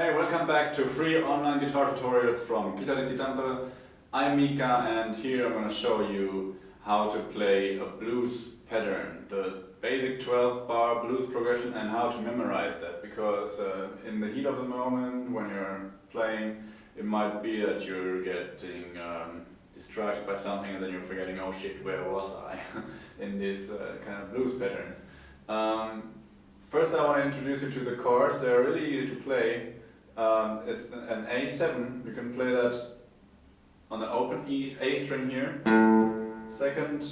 Hey, welcome back to free online guitar tutorials from Kitaristi Tampere. I'm Mika and here I'm going to show you how to play a blues pattern, the basic 12-bar blues progression, and how to memorize that, because in the heat of the moment when you're playing, it might be that you're getting distracted by something and then you're forgetting, oh shit, where was I in this kind of blues pattern. First I want to introduce you to the chords. They're really easy to play. It's an A7, you can play that on the open A string here, second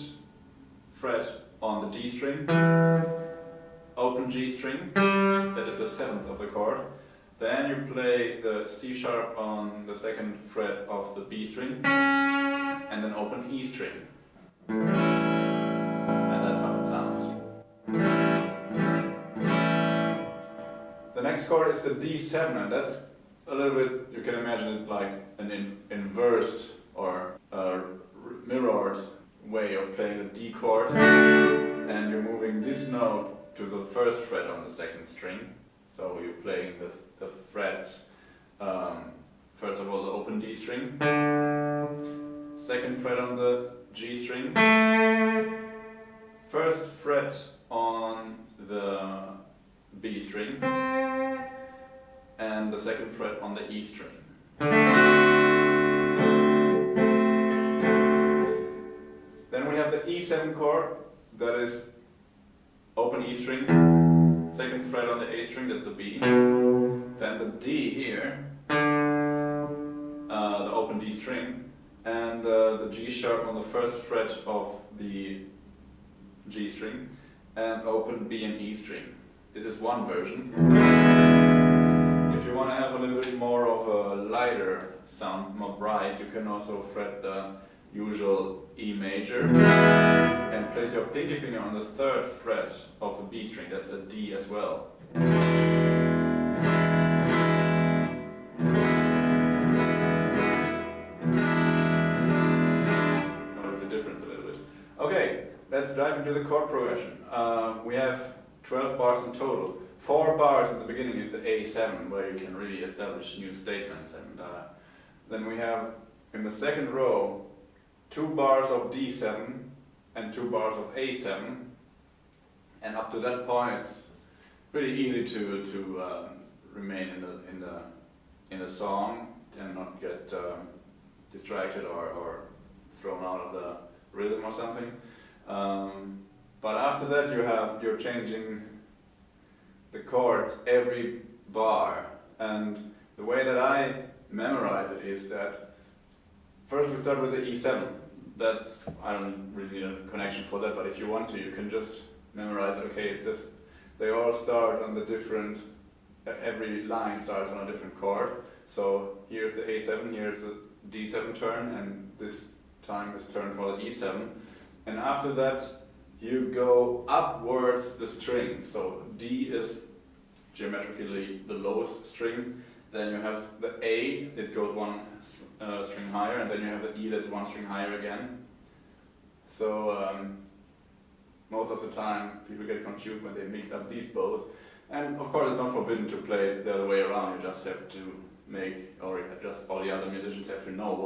fret on the D string, open G string, that is the 7th of the chord. Then you play the C sharp on the second fret of the B string, and then open E string. And that's how it sounds. The next chord is the D7, and that's a little bit, you can imagine it like an inversed or mirrored way of playing the D chord, and you're moving this note to the first fret on the second string. So you're playing the frets, first of all the open D string, second fret on the G string, first fret on the B string, and the second fret on the E string. Then we have the E7 chord, that is open E string, second fret on the A string, that's a B, then the D here, the open D string, and the G sharp on the first fret of the G string, and open B and E string. This is one version. If you want to have a little bit more of a lighter sound, more bright, you can also fret the usual E major and place your pinky finger on the third fret of the B string, that's a D as well. Notice the difference a little bit. Okay, let's dive into the chord progression. We have 12 bars in total. 4 bars in the beginning is the A7, where you can really establish new statements, and then we have in the second row 2 bars of D7 and 2 bars of A7, and up to that point it's pretty easy to remain in the song and not get distracted or thrown out of the rhythm or something. But after that you're changing the chords every bar, and the way that I memorize it is that first we start with the E7. I don't really need a connection for that, but if you want to, you can just memorize it. Okay, it's just, they all start on the different, every line starts on a different chord. So here's the A7, here's the D7 turn, and this time is turn for the E7. And after that, you go upwards the string. So D is geometrically the lowest string. Then you have the A, it goes one string higher, and then you have the E that's one string higher again. So most of the time people get confused when they mix up these both. And of course it's not forbidden to play it the other way around. You just have to make, or just all the other musicians have to know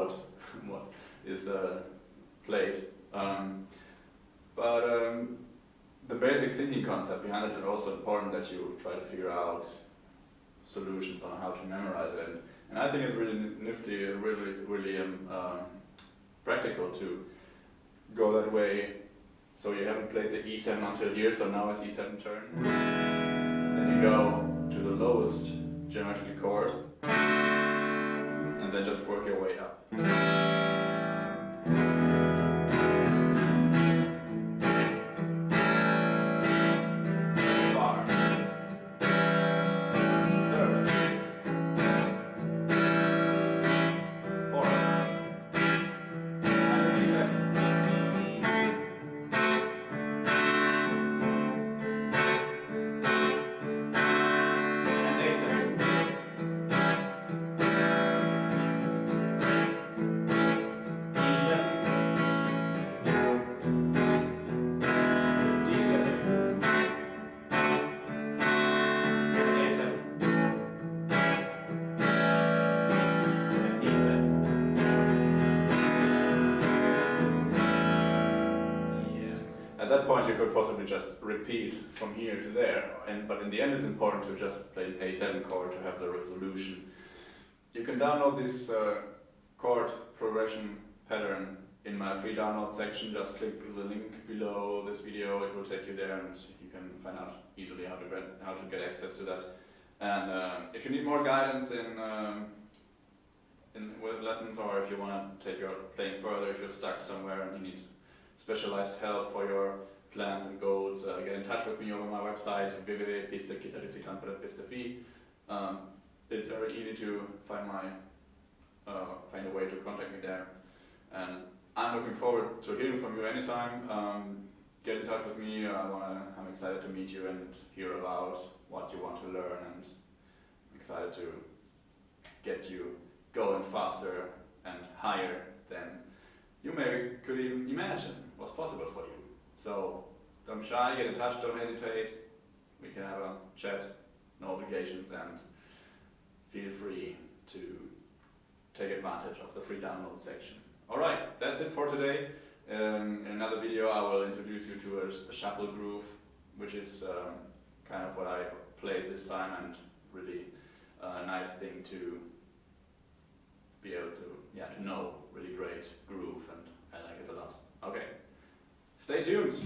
what is played. But the basic thinking concept behind it is also important, that you try to figure out solutions on how to memorize it. And I think it's really nifty, really practical to go that way. So you haven't played the E7 until here, so now it's E7 turn. Then you go to the lowest geometric chord, and then just work your way up. that point you could possibly just repeat from here to there, but in the end it's important to just play an A7 chord to have the resolution. You can download this chord progression pattern in my free download section. Just click the link below this video, it will take you there and you can find out easily how to get access to that. And if you need more guidance with lessons, or if you want to take your playing further, if you're stuck somewhere and you need specialized help for your plans and goals, get in touch with me over my website www.Kitaristi.fi. It's very easy to find a way to contact me there, and I'm looking forward to hearing from you anytime. Get in touch with me. I'm excited to meet you and hear about what you want to learn, and I'm excited to get you going faster and higher than you maybe could even imagine was possible for you. So don't be shy, get in touch, don't hesitate. We can have a chat, no obligations, and feel free to take advantage of the free download section. Alright, that's it for today. In another video I will introduce you to a shuffle groove, which is kind of what I played this time, and really a nice thing to be able to know. Really great groove, and I like it a lot. Okay, stay tuned!